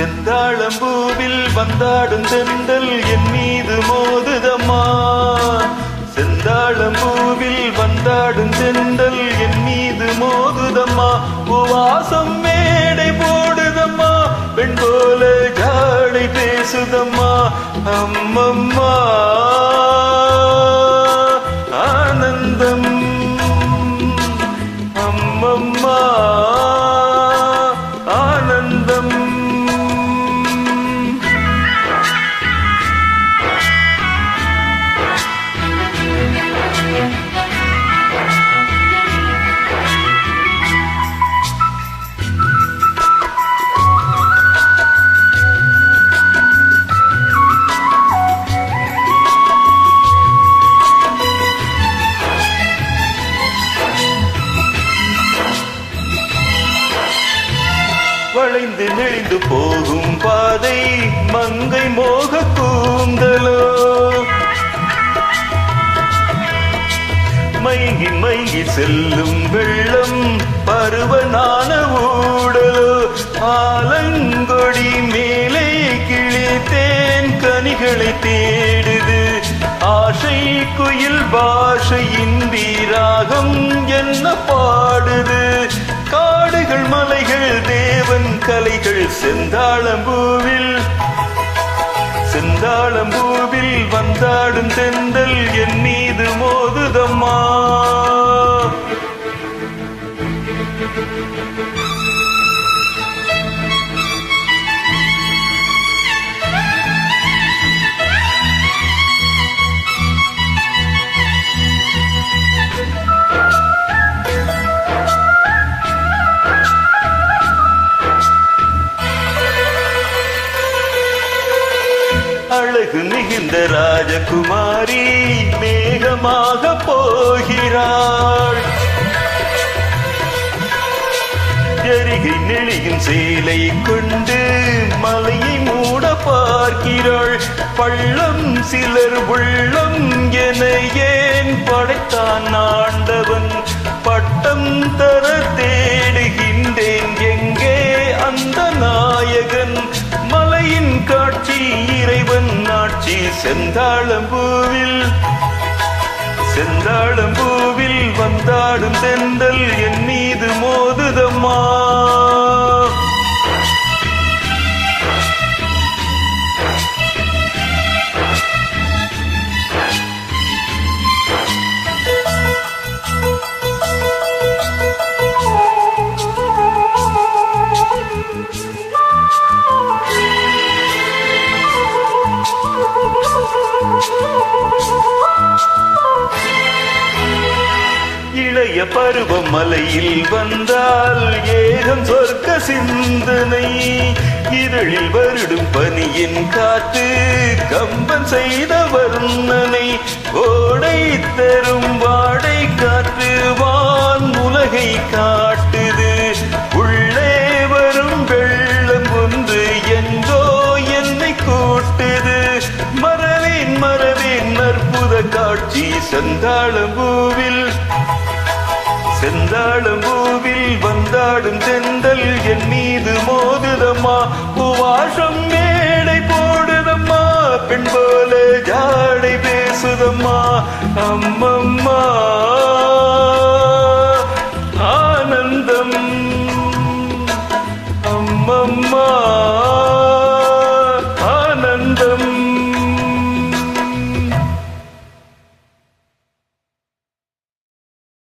செந்தாழம்பூவில் வந்தாடும் தென்றல் என் மீது மோதுதம்மா. செந்தாழம்பூவில் வந்தாடும் தென்றல் என் மீது மோதுதம்மா. உவாசம் மேடை போடுதம்மா, பெண் போல ஜாடை பேசுதம்மா. அம்மம்மா ஆனந்தம், அம்மம்மா ஆனந்தம். வளைந்து நெளிந்து போகும் பாதை மங்கை மோக கூந்தலோ, மயங்கி மயங்கி செல்லும் வெள்ளம் பருவனான ஊடலோ. ஆலங்கொடி மேலே கிழித்தேன் கனிகளை தேடுது, ஆசை குயில் பாஷையின் வீராகம் என்ன பாடுது. காடுகள் மலைகள் தேவன் கலைகள் செந்தாழம்பூவில், செந்தாழம்பூவில் வந்தாடும் தென்றல் என் மீது மோதுதம்மா. அழகு மிகுந்த ராஜகுமாரி மேகமாக போகிறாள், ஜரிகை நெளியும் சேலை கொண்டு மலையை மூட பார்க்கிறாள். பள்ளம் சிலர் உள்ளம் என ஏன் படைத்தான் ஆண்டவன், பட்டம் தர தேடுகின்றேன் எங்கே அந்த நாயகன். மலையின் காட்சி இறைவன் ஆட்சி செந்தாழம்பூவில், செந்தாழம்பூவில் வந்தாடும் தென்றல் என் மீது மோதுதம்மா. இளைய பருவம் மலையில் வந்தால் ஏகம் சொர்க்க சிந்தனை, இதழில் வருடும் பனியின் காற்று கம்பன் செய்த வர்ணனை. ஓடை தரும் வாடை காற்று வான் உலகை காட்டுது, உள்ளே வரும் வெள்ளம் ஒன்று என்றோ என்னை கூட்டுது. மறவேன் மறவேன் அற்புத காட்சி செந்தாழம்பூவில், செந்தாழம்பூவில் வந்தாடும் தென்றல் என் மீது மோதுதம்மா. உவாசம் மேடை போடுதம்மா, பெண் போல ஜாடை பேசுதம்மா. அம்மம்மா ஆனந்தம், அம்மம்மா